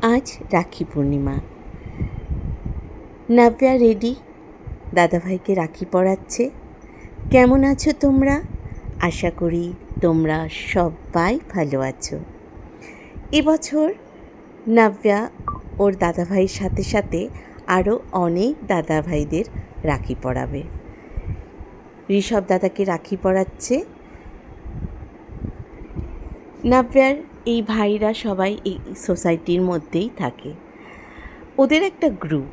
আজ রাখি পূর্ণিমা। নাব্যা রেডি, দাদাভাইকে রাখি পরাচ্ছে। কেমন আছো তোমরা? আশা করি তোমরা সবাই ভালো আছো। এবছর নাব্যা ওর দাদাভাইয়ের সাথে সাথে আরও অনেক দাদাভাইদের রাখি পরাবে। ঋষভ দাদাকে রাখি পরাচ্ছে। নাব্যার এই ভাইরা সবাই এই সোসাইটির মধ্যেই থাকে। ওদের একটা গ্রুপ,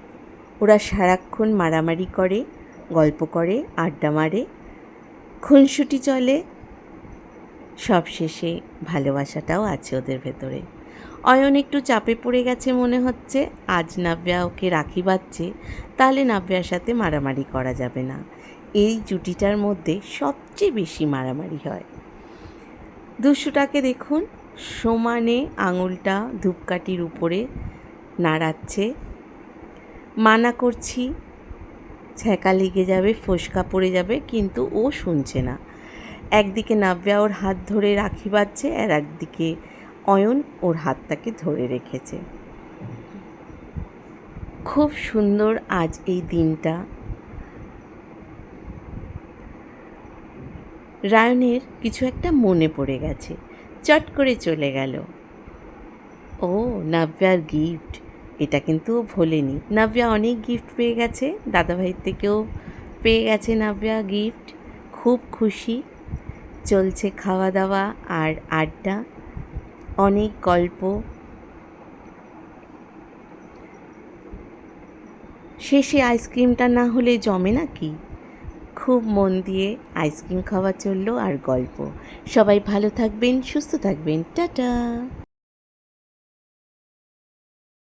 ওরা সারাক্ষণ মারামারি করে, গল্প করে, আড্ডা মারে, খুনসুটি চলে, সবশেষে ভালোবাসাটাও আছে ওদের ভেতরে। অয়ন একটু চাপে পড়ে গেছে মনে হচ্ছে, আজ নাব্যা ওকে রাখি বাঁধছে, তাহলে নাব্যার সাথে মারামারি করা যাবে না। এই জুটিটার মধ্যে সবচেয়ে বেশি মারামারি হয়। দুষ্টুটাকে দেখুন, সমানে আঙুলটা ধূপকাঠির উপরে নাড়াচ্ছে। মানা করছি, ছ্যাঁকা লেগে যাবে, ফোসকা পড়ে যাবে, কিন্তু ও শুনছে না। একদিকে নাব্যা ওর হাত ধরে রাখি বাঁধছে, আর একদিকে অয়ন ওর হাতটাকে ধরে রেখেছে। খুব সুন্দর আজ এই দিনটা। রায়নের কিছু একটা মনে পড়ে গেছে, চট করে চলে গেল। ও নাব্যার গিফট, এটা কিন্তু ও ভোলেনি। নাব্যা অনেক গিফট পেয়ে গেছে, দাদাভাইয়ের থেকেও পেয়ে গেছে নাব্যা গিফট। খুব খুশি, চলছে খাওয়া দাওয়া আর আড্ডা, অনেক গল্প। শেষে আইসক্রিমটা না হলে জমে নাকি? খুব মন দিয়ে আইসক্রিম খাওয়া চললো আর গল্প। সবাই ভালো থাকবেন, সুস্থ থাকবেন, টাটা।